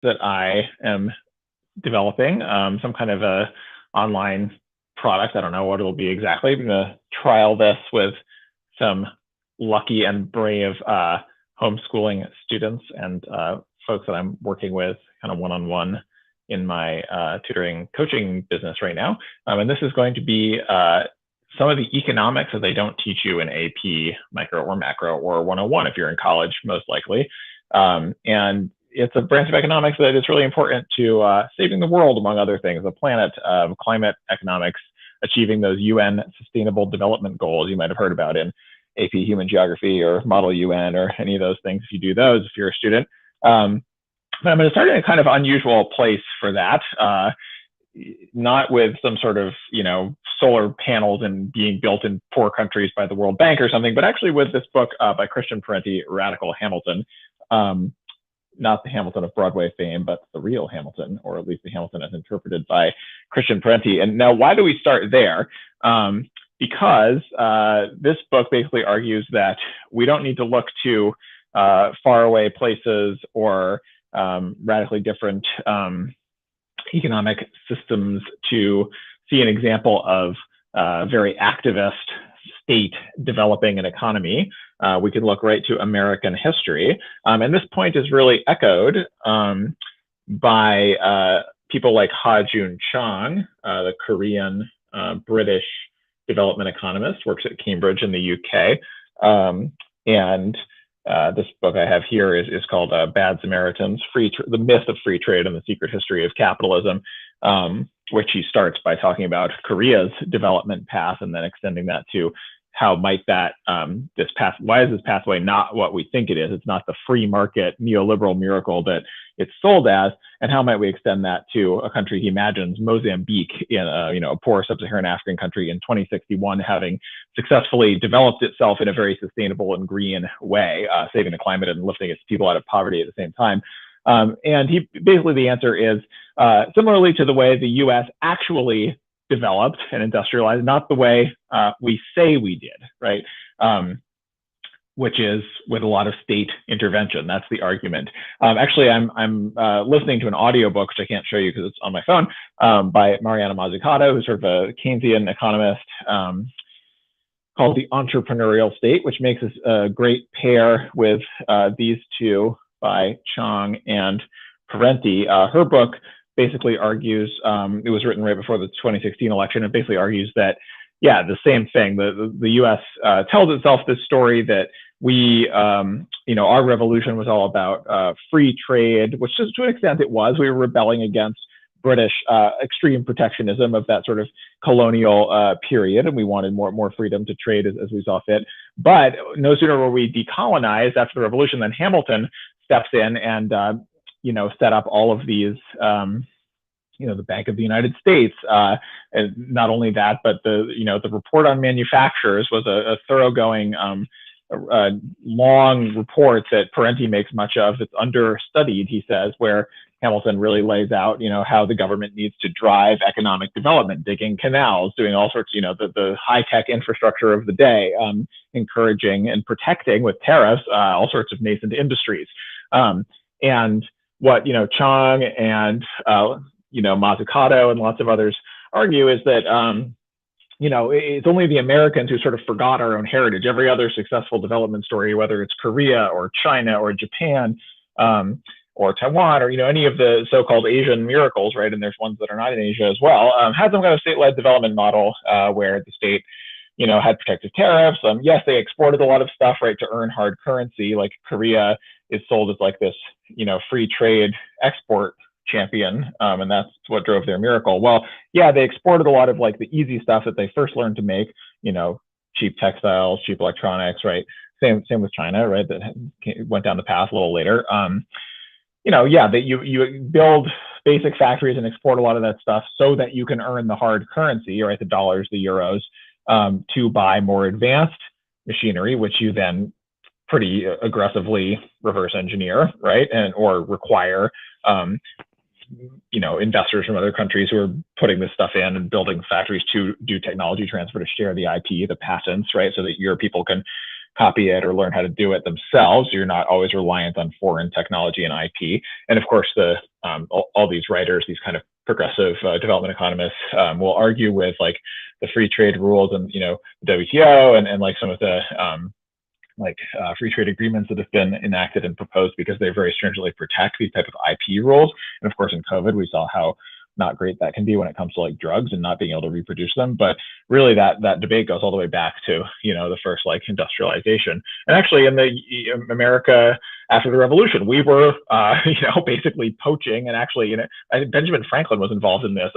that I am developing, some kind of a online product. I don't know what it'll be exactly. I'm going to trial this with some lucky and brave homeschooling students and folks that I'm working with kind of one-on-one in my tutoring coaching business right now. And this is going to be some of the economics that they don't teach you in AP, micro or macro or 101 if you're in college, most likely. And it's a branch of economics that is really important to saving the world, among other things, the planet, climate economics, achieving those UN Sustainable Development Goals you might have heard about in AP Human Geography or Model UN or any of those things if you do those, if you're a student. But I'm going to start in a kind of unusual place for that, not with some sort of, solar panels and being built in poor countries by the World Bank or something, but actually with this book by Christian Parenti, Radical Hamilton. Not the Hamilton of Broadway fame, but the real Hamilton, or at least the Hamilton as interpreted by Christian Parenti. And now, why do we start there? Because this book basically argues that we don't need to look to faraway places or radically different economic systems to see an example of very activist state developing an economy. We can look right to American history. And this point is really echoed by people like Ha-Joon Chang, the Korean British development economist, works at Cambridge in the UK. And this book I have here is called Bad Samaritans, The Myth of Free Trade and the Secret History of Capitalism, which he starts by talking about Korea's development path and then extending that to how might that, why is this pathway not what we think it is? It's not the free market neoliberal miracle that it's sold as, and how might we extend that to a country he imagines, Mozambique, in a poor sub-Saharan African country in 2061, having successfully developed itself in a very sustainable and green way, saving the climate and lifting its people out of poverty at the same time. And basically the answer is similarly to the way the US actually developed and industrialized, not the way we say we did, right? Which is with a lot of state intervention. That's the argument. Actually, I'm listening to an audiobook, which I can't show you because it's on my phone, by Mariana Mazzucato, who's sort of a Keynesian economist, called The Entrepreneurial State, which makes us a great pair with these two by Chang and Parenti. Her book basically argues, it was written right before the 2016 election, and basically argues that, yeah, the same thing. The U.S. Tells itself this story that we, our revolution was all about free trade, which to an extent it was. We were rebelling against British extreme protectionism of that sort of colonial period, and we wanted more freedom to trade as we saw fit. But no sooner were we decolonized after the revolution than Hamilton steps in and set up all of these, the Bank of the United States, and not only that, but the report on manufacturers was a thoroughgoing, long report that Parenti makes much of. It's understudied, he says, where Hamilton really lays out, how the government needs to drive economic development, digging canals, doing all sorts, the high-tech infrastructure of the day, encouraging and protecting with tariffs all sorts of nascent industries. And what Chang and Mazzucato and lots of others argue is that it's only the Americans who sort of forgot our own heritage. Every other successful development story, whether it's Korea or China or Japan or Taiwan or any of the so-called Asian miracles, right? And there's ones that are not in Asia as well, has some kind of state-led development model where the state had protective tariffs. Yes, they exported a lot of stuff, right, to earn hard currency. Like Korea is sold as like this, free trade export champion, and that's what drove their miracle. Well, yeah, they exported a lot of like the easy stuff that they first learned to make, cheap textiles, cheap electronics, right? Same with China, right? That went down the path a little later. That you build basic factories and export a lot of that stuff so that you can earn the hard currency, right? The dollars, the euros, to buy more advanced machinery, which you then pretty aggressively reverse engineer, right? Or require, investors from other countries who are putting this stuff in and building factories to do technology transfer to share the IP, the patents, right? So that your people can copy it or learn how to do it themselves. You're not always reliant on foreign technology and IP. And of course, all these writers, these kind of progressive development economists, will argue with like the free trade rules and the WTO and like some of the free trade agreements that have been enacted and proposed because they very stringently protect these type of IP rules. And of course, in COVID, we saw how not great that can be when it comes to like drugs and not being able to reproduce them. But really that debate goes all the way back to, the first like industrialization. And actually in the America after the revolution, we were, basically poaching, and actually, I think Benjamin Franklin was involved in this,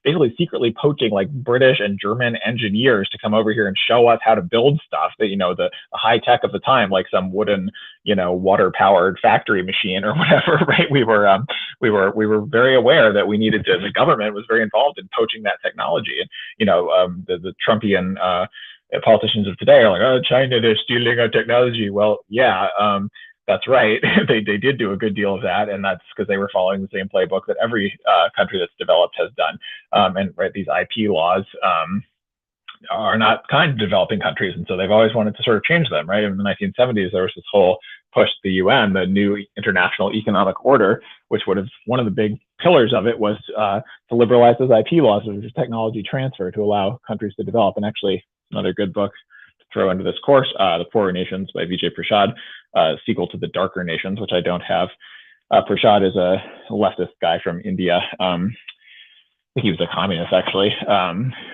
basically secretly poaching like British and German engineers to come over here and show us how to build stuff that, the high tech of the time, like some wooden, water powered factory machine or whatever, right? We were very aware that we needed to, the government was very involved in poaching that technology. And, the Trumpian, politicians of today are like, oh, China, they're stealing our technology. Well, yeah, that's right. they did do a good deal of that, and that's because they were following the same playbook that every country that's developed has done. And right, these IP laws are not kind to developing countries, and so they've always wanted to sort of change them. Right, in the 1970s, there was this whole push to the UN, the new international economic order, which would have one of the big pillars of it was to liberalize those IP laws, which is technology transfer to allow countries to develop. And actually, another good book to throw into this course, The Poorer Nations by Vijay Prashad, sequel to The Darker Nations, which I don't have. Prashad is a leftist guy from India. I think he was a communist, actually,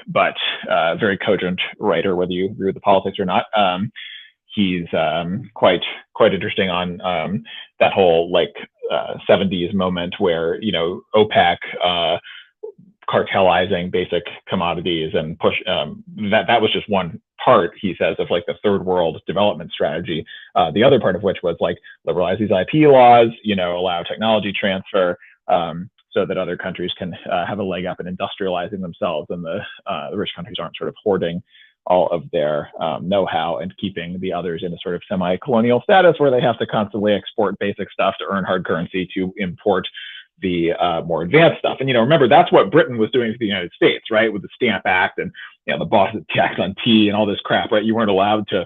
but very cogent writer, whether you agree with the politics or not. He's quite interesting on that whole 70s moment where OPEC cartelizing basic commodities and push that was just one part, he says, of like the third world development strategy. The other part of which was like liberalize these IP laws, allow technology transfer, so that other countries can have a leg up in industrializing themselves, and the rich countries aren't sort of hoarding all of their know-how and keeping the others in a sort of semi-colonial status where they have to constantly export basic stuff to earn hard currency to import the more advanced stuff. And, remember, that's what Britain was doing to the United States, right? With the Stamp Act and, the Boston tax on tea and all this crap, right? You weren't allowed to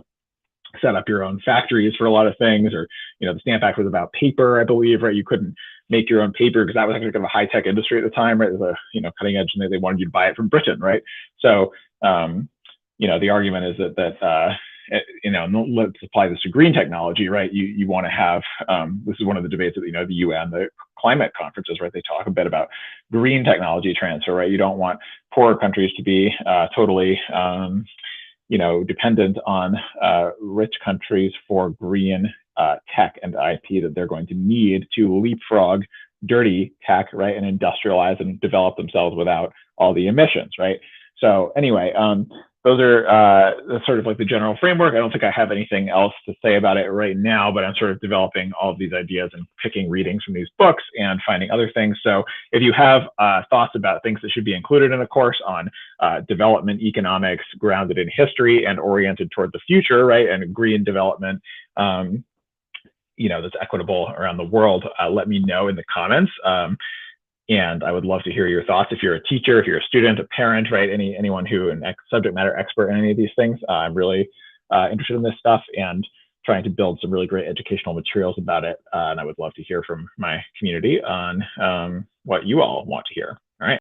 set up your own factories for a lot of things, or, the Stamp Act was about paper, I believe, right? You couldn't make your own paper because that was actually kind of a high-tech industry at the time, right? It was a, cutting edge, and they wanted you to buy it from Britain, right? So, the argument is that let's apply this to green technology, right? You want to have, this is one of the debates at, the UN, the climate conferences, right? They talk a bit about green technology transfer, right? You don't want poorer countries to be totally, dependent on rich countries for green tech and IP that they're going to need to leapfrog dirty tech, right? And industrialize and develop themselves without all the emissions, right? So anyway, those are sort of like the general framework. I don't think I have anything else to say about it right now, but I'm sort of developing all of these ideas and picking readings from these books and finding other things. So if you have thoughts about things that should be included in a course on development economics grounded in history and oriented toward the future, right, and green development, that's equitable around the world, let me know in the comments. And I would love to hear your thoughts. If you're a teacher, if you're a student, a parent, right, anyone who an subject matter expert in any of these things, I'm really interested in this stuff and trying to build some really great educational materials about it. And I would love to hear from my community on what you all want to hear.